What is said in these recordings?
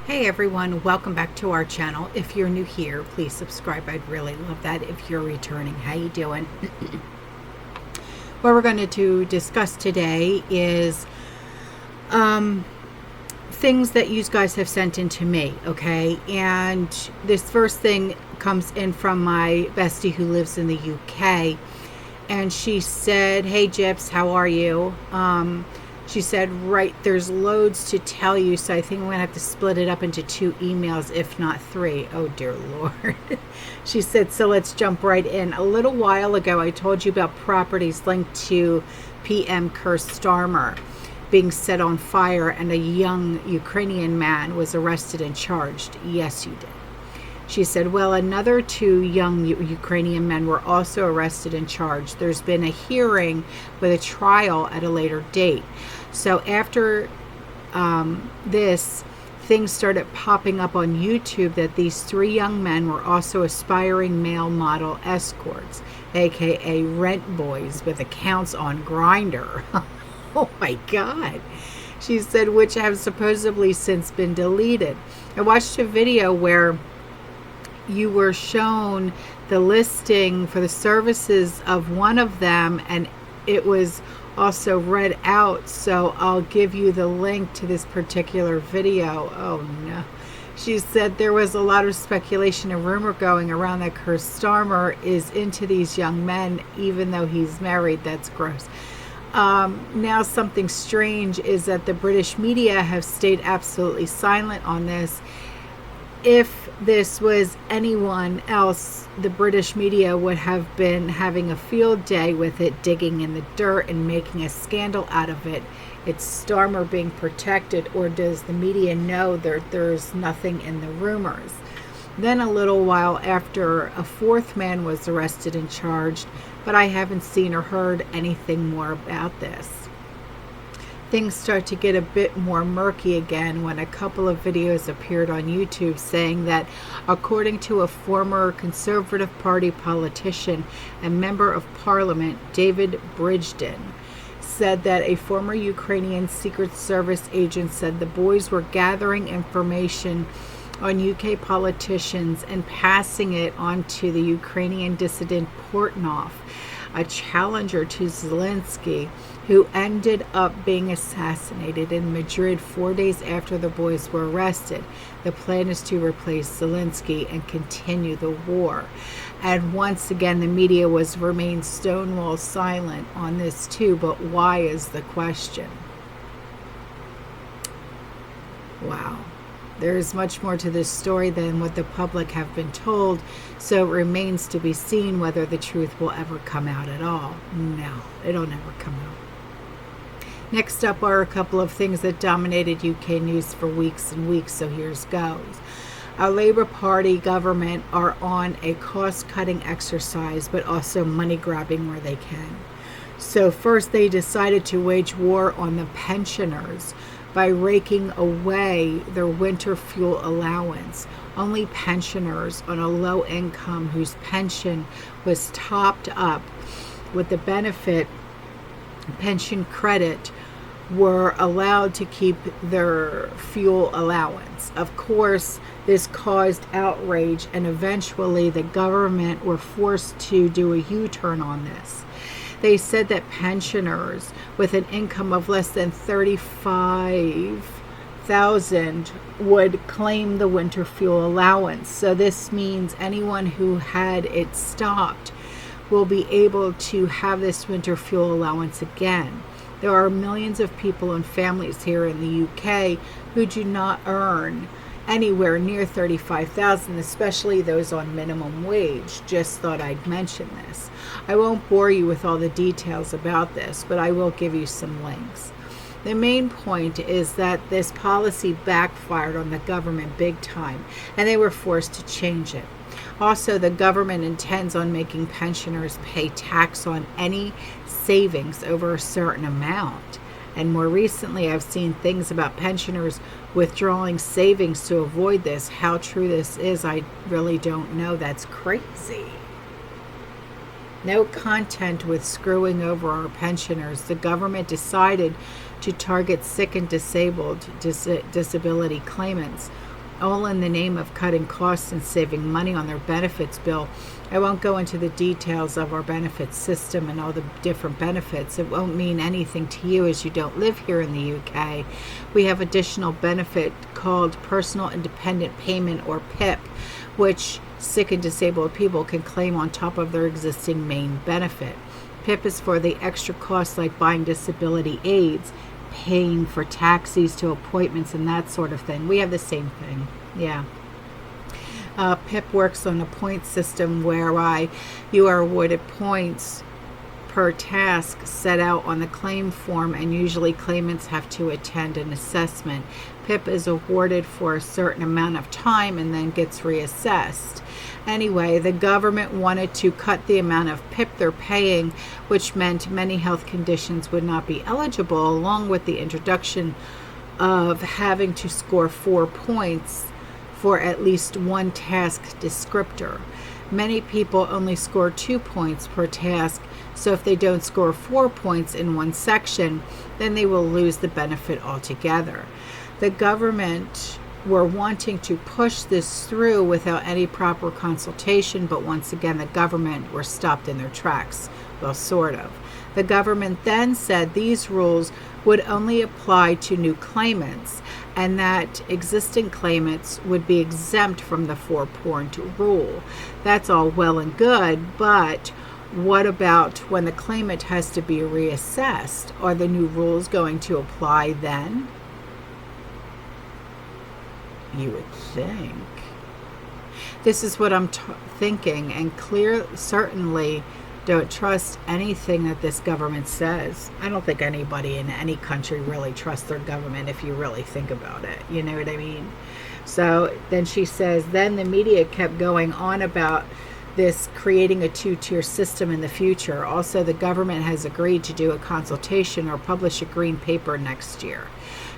Hey everyone, welcome back to our channel. If you're new here, please subscribe. I'd really love that. If you're returning, how you doing? What we're going to discuss today is things that you guys have sent in to me, okay? And this first thing comes in from my bestie who lives in the UK. And she said, hey Gyps, how are you? She said, right, there's loads to tell you, so I think I'm going to have to split it up into 2 emails, if not 3. Oh, dear Lord. She said, so let's jump right in. A little while ago, I told you about properties linked to PM Keir Starmer being set on fire, and a young Ukrainian man was arrested and charged. Yes, you did. She said, well, another 2 young Ukrainian men were also arrested and charged. There's been a hearing with a trial at a later date. So after this, things started popping up on YouTube that these 3 young men were also aspiring male model escorts, aka rent boys with accounts on Grindr. Oh my God. She said, which have supposedly since been deleted. I watched a video where you were shown the listing for the services of one of them, and it was also read out, so I'll give you the link to this particular video. Oh no. She said there was a lot of speculation and rumor going around that Keir Starmer is into these young men even though he's married. That's gross. Now something strange is that the British media have stayed absolutely silent on this. If this was anyone else, the British media would have been having a field day with it, digging in the dirt and making a scandal out of it. It's Starmer being protected, or does the media know that there's nothing in the rumors? Then a little while after, a 4th man was arrested and charged, but I haven't seen or heard anything more about this. Things start to get a bit more murky again when a couple of videos appeared on YouTube saying that, according to a former Conservative Party politician and member of Parliament, David Bridgen, said that a former Ukrainian Secret Service agent said the boys were gathering information on UK politicians and passing it on to the Ukrainian dissident Portnoy, a challenger to Zelensky, who ended up being assassinated in Madrid 4 days after the boys were arrested. The plan is to replace Zelensky and continue the war. And once again, the media was remained stonewall silent on this too, but why is the question? Wow. There is much more to this story than what the public have been told, so it remains to be seen whether the truth will ever come out at all. No, it'll never come out. Next up are a couple of things that dominated UK news for weeks and weeks, so here's goes. Our Labour Party government are on a cost-cutting exercise, but also money-grabbing where they can. So first they decided to wage war on the pensioners by raking away their winter fuel allowance. Only pensioners on a low income whose pension was topped up with the benefit pension credit were allowed to keep their fuel allowance. Of course, this caused outrage, and eventually the government were forced to do a U-turn on this. They said that pensioners with an income of less than $35,000 would claim the winter fuel allowance. So this means anyone who had it stopped will be able to have this winter fuel allowance again. There are millions of people and families here in the UK who do not earn anywhere near $35,000, especially those on minimum wage. Just thought I'd mention this. I won't bore you with all the details about this, but I will give you some links. The main point is that this policy backfired on the government big time, and they were forced to change it. Also, the government intends on making pensioners pay tax on any savings over a certain amount. And more recently, I've seen things about pensioners withdrawing savings to avoid this. How true this is, I really don't know. That's crazy. No content with screwing over our pensioners. The government decided to target sick and disabled disability claimants all in the name of cutting costs and saving money on their benefits bill. I won't go into the details of our benefits system and all the different benefits. It won't mean anything to you as you don't live here in the UK. We have additional benefit called Personal Independent Payment, or PIP, which sick and disabled people can claim on top of their existing main benefit. PIP is for the extra costs like buying disability aids, paying for taxis to appointments, and that sort of thing. We have the same thing. Yeah. PIP works on a point system whereby you are awarded points per task set out on the claim form, and usually claimants have to attend an assessment. PIP is awarded for a certain amount of time and then gets reassessed. Anyway, the government wanted to cut the amount of PIP they're paying, which meant many health conditions would not be eligible, along with the introduction of having to score 4 points for at least one task descriptor. Many people only score 2 points per task, so if they don't score 4 points in one section, then they will lose the benefit altogether. The government were wanting to push this through without any proper consultation, but once again, the government were stopped in their tracks. Well, sort of. The government then said these rules would only apply to new claimants, and that existing claimants would be exempt from the 4-point rule. That's all well and good, but what about when the claimant has to be reassessed? Are the new rules going to apply then? You would think. This is what I'm thinking, and certainly don't trust anything that this government says. I don't think anybody in any country really trusts their government if you really think about it. You know what I mean? So then she says, then the media kept going on about this creating a 2-tier system in the future. Also, the government has agreed to do a consultation or publish a green paper next year.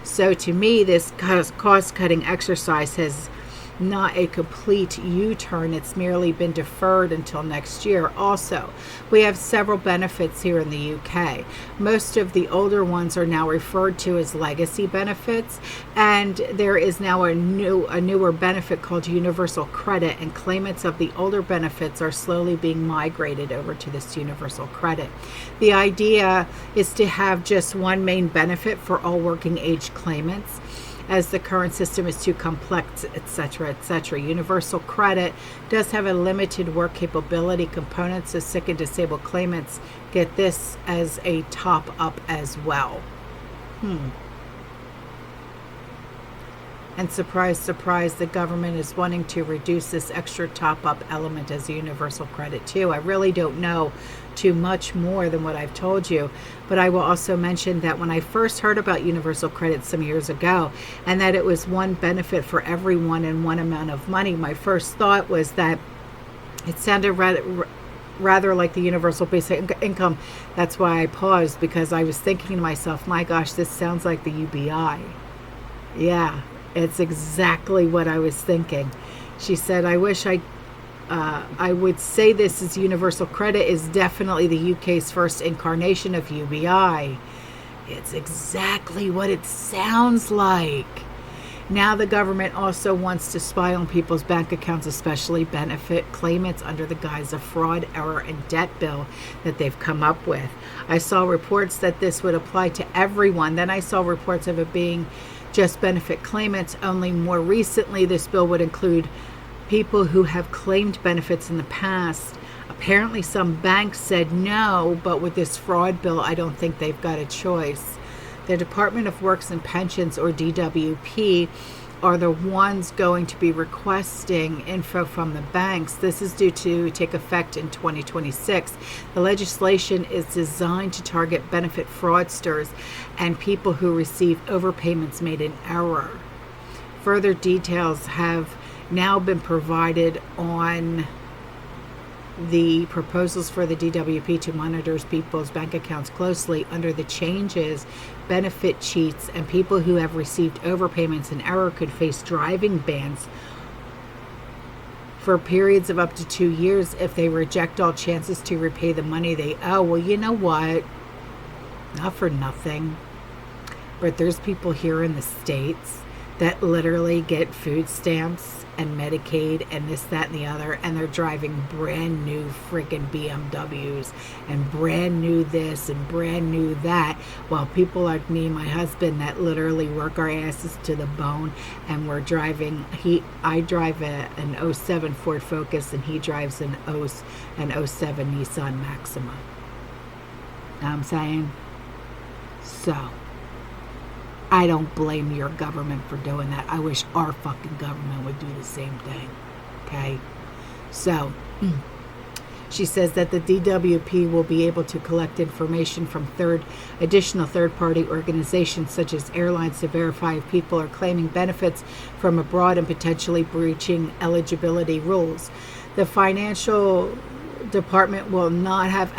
So to me, this cost-cutting exercise has not a complete U-turn. It's merely been deferred until next year. Also, we have several benefits here in the UK. Most of the older ones are now referred to as legacy benefits, and there is now a newer benefit called universal credit, and claimants of the older benefits are slowly being migrated over to this universal credit. The idea is to have just one main benefit for all working age claimants, as the current system is too complex, etc., etc. Universal credit does have a limited work capability component, so sick and disabled claimants get this as a top up as well. And surprise, surprise, the government is wanting to reduce this extra top-up element as a universal credit too. I really don't know too much more than what I've told you, but I will also mention that when I first heard about universal credit some years ago, and that it was one benefit for everyone and one amount of money, my first thought was that it sounded rather like the universal basic income. That's why I paused, because I was thinking to myself, my gosh, this sounds like the UBI. Yeah. It's exactly what I was thinking. She said, I wish I would say this is universal credit is definitely the UK's first incarnation of UBI. It's exactly what it sounds like. Now the government also wants to spy on people's bank accounts, especially benefit claimants, under the guise of fraud, error, and debt bill that they've come up with. I saw reports that this would apply to everyone. Then I saw reports of it being just benefit claimants. Only more recently, this bill would include people who have claimed benefits in the past. Apparently, some banks said no, but with this fraud bill, I don't think they've got a choice. The Department of Works and Pensions, or DWP, are the ones going to be requesting info from the banks. This is due to take effect in 2026. The legislation is designed to target benefit fraudsters and people who receive overpayments made in error. Further details have now been provided on the proposals for the DWP to monitor people's bank accounts closely. Under the changes, benefit cheats and people who have received overpayments in error could face driving bans for periods of up to 2 years if they reject all chances to repay the money they owe. Well, you know what? Not for nothing, but there's people here in the States that literally get food stamps and Medicaid and this, that, and the other, and they're driving brand new freaking BMWs and brand new this and brand new that, while people like me and my husband that literally work our asses to the bone, and we're driving, I drive an '07 Ford Focus and he drives an '07 Nissan Maxima. Know what I'm saying? So I don't blame your government for doing that. I wish our fucking government would do the same thing. Okay? So, she says that the DWP will be able to collect information from additional third-party organizations such as airlines to verify if people are claiming benefits from abroad and potentially breaching eligibility rules. The financial department will not have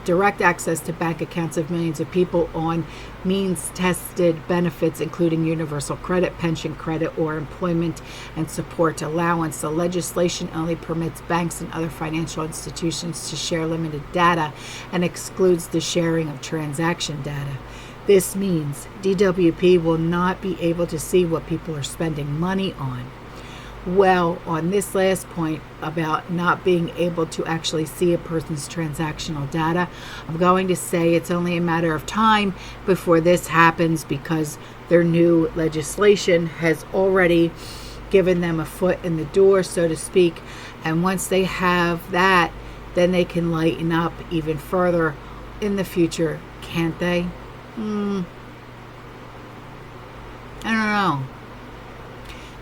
direct access to bank accounts of millions of people on means-tested benefits, including universal credit, pension credit, or employment and support allowance. The legislation only permits banks and other financial institutions to share limited data and excludes the sharing of transaction data. This means DWP will not be able to see what people are spending money on. Well, on this last point about not being able to actually see a person's transactional data, I'm going to say it's only a matter of time before this happens, because their new legislation has already given them a foot in the door, so to speak. And once they have that, then they can lighten up even further in the future, can't they? I don't know.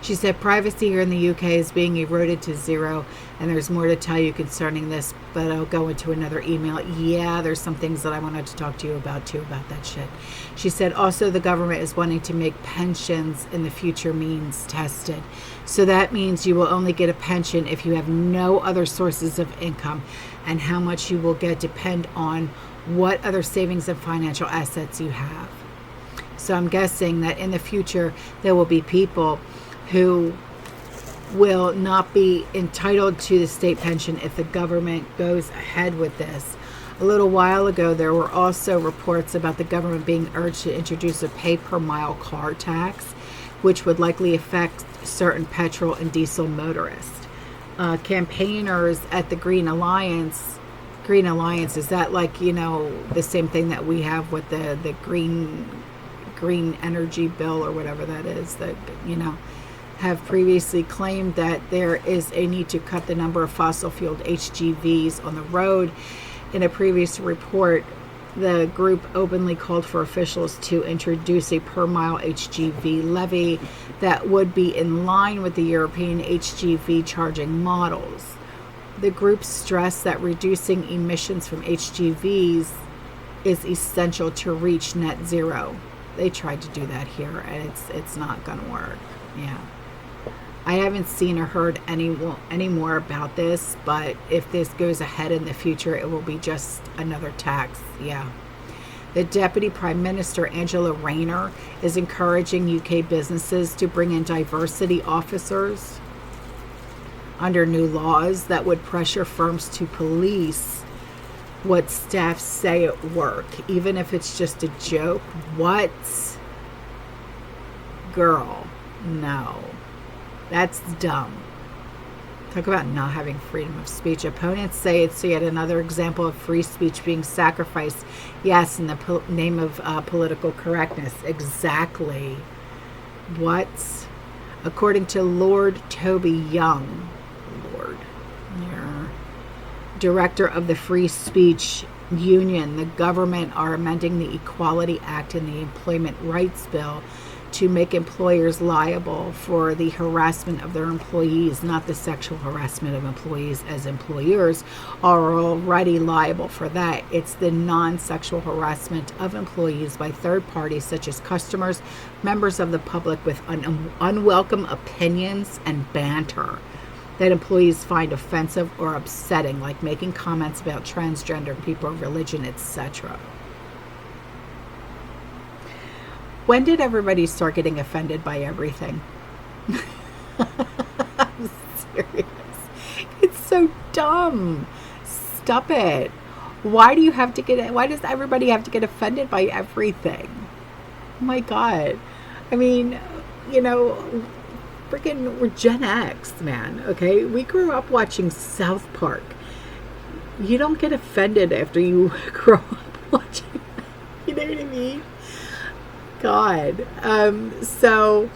She said privacy here in the UK is being eroded to zero, and there's more to tell you concerning this, but I'll go into another email. Yeah, there's some things that I wanted to talk to you about too, about that shit. She said also the government is wanting to make pensions in the future means tested. So that means you will only get a pension if you have no other sources of income, and how much you will get depend on what other savings and financial assets you have. So I'm guessing that in the future there will be people who will not be entitled to the state pension if the government goes ahead with this. A little while ago, there were also reports about the government being urged to introduce a pay-per-mile car tax, which would likely affect certain petrol and diesel motorists. Campaigners at the Green Alliance, is that like, the same thing that we have with the green energy bill or whatever that is, that, have previously claimed that there is a need to cut the number of fossil-fueled HGVs on the road. In a previous report, the group openly called for officials to introduce a per-mile HGV levy that would be in line with the European HGV charging models. The group stressed that reducing emissions from HGVs is essential to reach net zero. They tried to do that here, and it's not going to work. Yeah. I haven't seen or heard any more about this, but if this goes ahead in the future, it will be just another tax. Yeah. The Deputy Prime Minister, Angela Rayner, is encouraging UK businesses to bring in diversity officers under new laws that would pressure firms to police what staff say at work, even if it's just a joke. What? Girl, no. That's dumb. Talk about not having freedom of speech. Opponents say it's yet another example of free speech being sacrificed. Yes, in the name of political correctness. Exactly. What? According to Lord Toby Young, director of the Free Speech Union, the government are amending the Equality Act and the Employment Rights Bill to make employers liable for the harassment of their employees, not the sexual harassment of employees, as employers are already liable for that. It's the non-sexual harassment of employees by third parties such as customers, members of the public with unwelcome opinions and banter that employees find offensive or upsetting, like making comments about transgender people, religion, etc. When did everybody start getting offended by everything? I'm serious. It's so dumb. Stop it. Why does everybody have to get offended by everything? Oh my God. I mean, freaking, we're Gen X, man, okay? We grew up watching South Park. You don't get offended after you grow up watching that. You know what I mean? God. So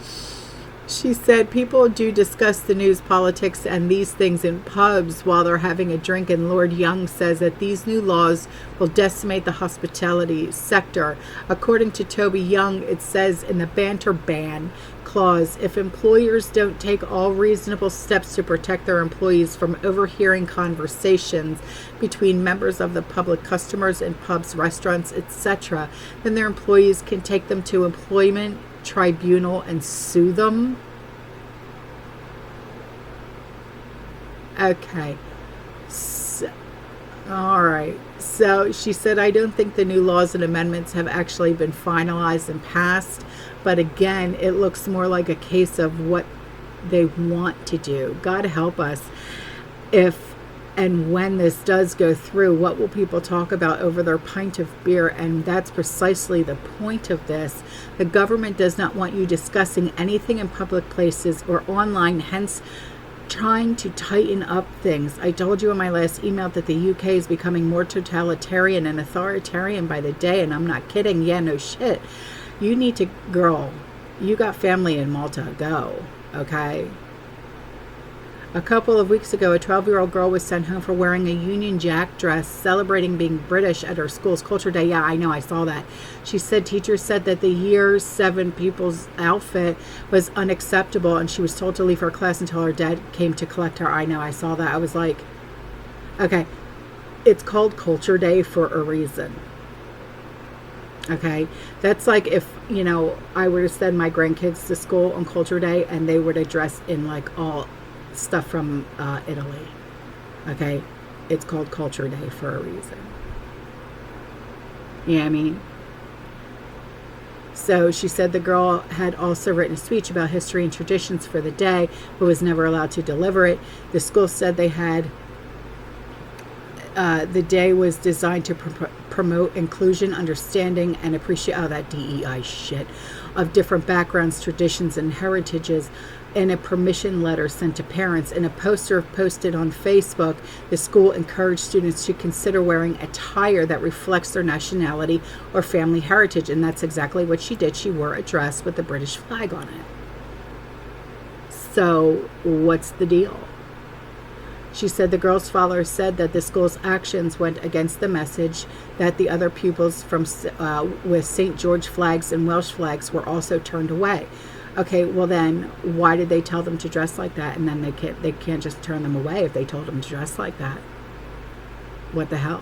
she said people do discuss the news, politics, and these things in pubs while they're having a drink, and Lord Young says that these new laws will decimate the hospitality sector. According to Toby Young, it says in the banter ban clause, if employers don't take all reasonable steps to protect their employees from overhearing conversations between members of the public, customers in pubs, restaurants, etc., then their employees can take them to employment tribunal and sue them. Okay. All right. So she said, I don't think the new laws and amendments have actually been finalized and passed. But again, it looks more like a case of what they want to do. God help us. If and when this does go through, what will people talk about over their pint of beer? And that's precisely the point of this. The government does not want you discussing anything in public places or online, hence trying to tighten up things. I told you in my last email that the UK is becoming more totalitarian and authoritarian by the day, and I'm not kidding. Yeah, no shit. You need to, girl, you got family in Malta, go, okay? A couple of weeks ago, a 12-year-old girl was sent home for wearing a Union Jack dress, celebrating being British at her school's Culture Day. Yeah, I know, I saw that. She said teachers said that the Year 7 pupil's outfit was unacceptable, and she was told to leave her class until her dad came to collect her. I know, I saw that. I was like, okay, it's called Culture Day for a reason. Okay, that's like if, I were to send my grandkids to school on Culture Day and they were to dress in like all stuff from Italy. Okay, it's called Culture Day for a reason. You know what I mean? So she said the girl had also written a speech about history and traditions for the day, but was never allowed to deliver it. The school said they had the day was designed to promote inclusion, understanding, and appreciation. Oh, that DEI shit of different backgrounds, traditions, and heritages. In a permission letter sent to parents, in a poster posted on Facebook, the school encouraged students to consider wearing attire that reflects their nationality or family heritage, and that's exactly what she did. She wore a dress with the British flag on it. So, what's the deal? She said the girl's father said that the school's actions went against the message that the other pupils from with St. George flags and Welsh flags were also turned away. Okay, well then, why did they tell them to dress like that? And then they can't just turn them away if they told them to dress like that. What the hell?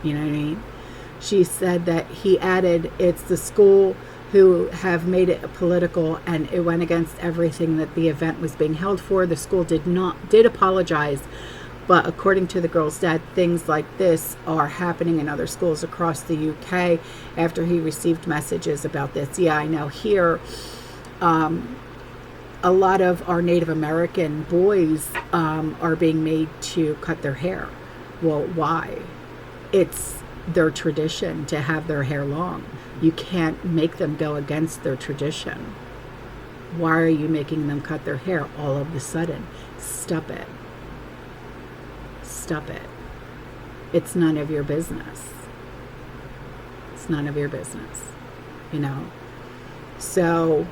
You know what I mean? She said that he added, it's the school who have made it political, and it went against everything that the event was being held for. The school did apologize, but according to the girl's dad, things like this are happening in other schools across the UK after he received messages about this. Yeah, I know here, a lot of our Native American boys are being made to cut their hair. Well, why? It's their tradition to have their hair long. You can't make them go against their tradition. Why are you making them cut their hair all of a sudden? Stop it. Stop it. It's none of your business. It's none of your business. So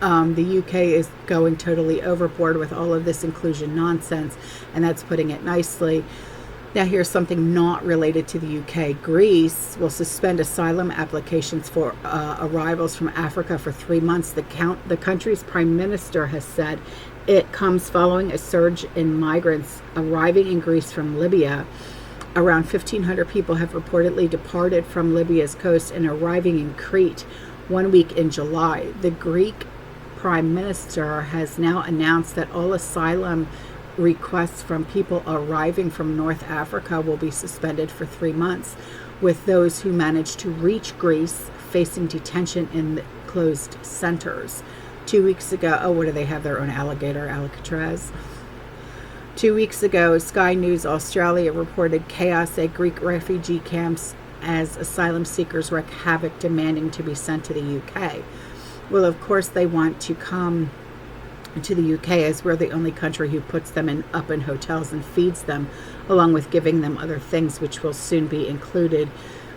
the UK is going totally overboard with all of this inclusion nonsense, and that's putting it nicely. Now here's something not related to the UK. Greece will suspend asylum applications for arrivals from Africa for 3 months. The country's prime minister has said it comes following a surge in migrants arriving in Greece from Libya. Around 1,500 people have reportedly departed from Libya's coast and arriving in Crete 1 week in July. The Greek prime minister has now announced that all asylum requests from people arriving from North Africa will be suspended for 3 months, with those who manage to reach Greece facing detention in the closed centers. 2 weeks ago, what do they have, their own alligator, Alcatraz? 2 weeks ago, Sky News Australia reported chaos at Greek refugee camps as asylum seekers wreak havoc demanding to be sent to the UK. Well, of course, they want to come to the UK, as we're the only country who puts them up in hotels and feeds them, along with giving them other things, which will soon be included.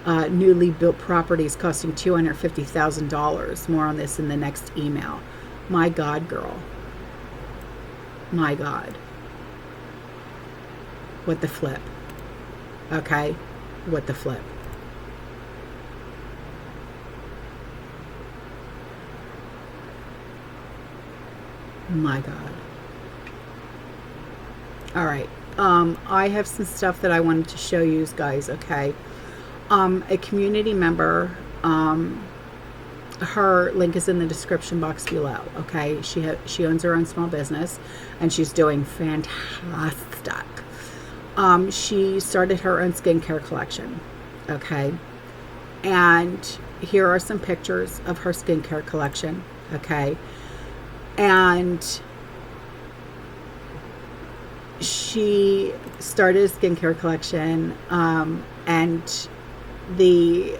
Newly built properties costing $250,000. More on this in the next email. My God, girl. My God. What the flip? Okay? What the flip? My God. All right. I have some stuff that I wanted to show you guys, okay? A community member, her link is in the description box below, okay? She owns her own small business, and she's doing fantastic. She started her own skincare collection, okay? And here are some pictures of her skincare collection, okay? And she started a skincare collection, and the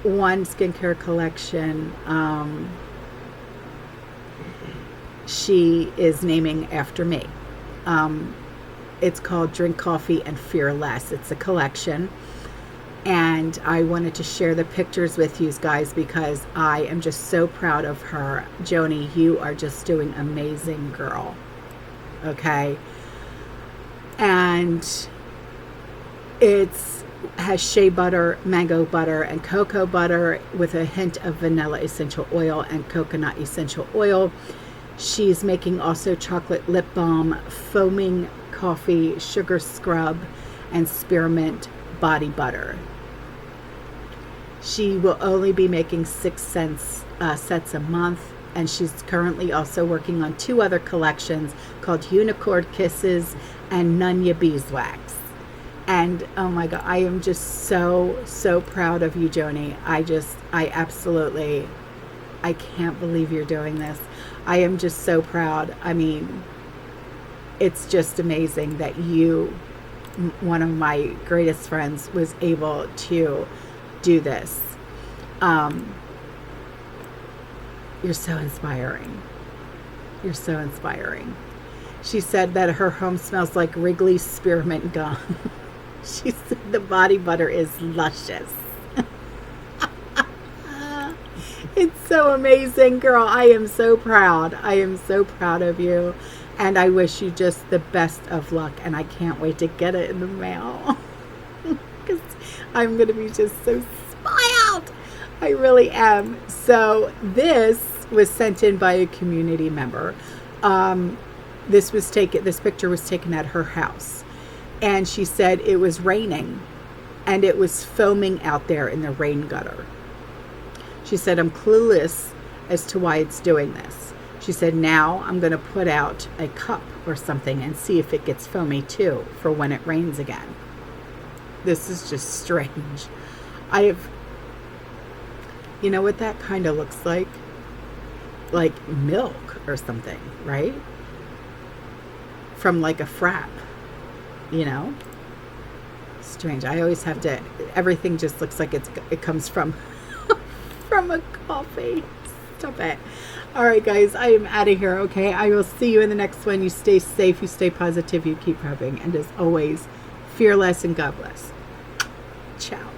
one skincare collection she is naming after me. It's called Drink Coffee and Fear Less. It's a collection, and I wanted to share the pictures with you guys because I am just so proud of her. Joni, you are just doing amazing, girl. Okay? And it's has shea butter, mango butter, and cocoa butter with a hint of vanilla essential oil and coconut essential oil. She's making also chocolate lip balm, foaming coffee, sugar scrub, and spearmint body butter. She will only be making 6 sets a month, and she's currently also working on 2 other collections called Unicorn Kisses and Nunya Beeswax. And oh my God, I am just so proud of you, Joni. I can't believe you're doing this. I am just so proud. I mean, it's just amazing that you, one of my greatest friends, was able to do this. You're so inspiring. You're so inspiring. She said that her home smells like Wrigley spearmint gum. She said the body butter is luscious. It's so amazing, girl. I am so proud. I am so proud of you. And I wish you just the best of luck. And I can't wait to get it in the mail. Because I'm going to be just so smiled. I really am. So this was sent in by a community member. This picture was taken at her house. And she said it was raining. And it was foaming out there in the rain gutter. She said, I'm clueless as to why it's doing this. She said, now I'm going to put out a cup or something and see if it gets foamy too for when it rains again. This is just strange. You know what that kind of looks like? Like milk or something, right? From like a frap, you know? Strange. I always have to, everything just looks like it comes from a coffee. Stop it. All right, guys, I am out of here, okay? I will see you in the next one. You stay safe, you stay positive, you keep rubbing. And as always, fearless and God bless. Ciao.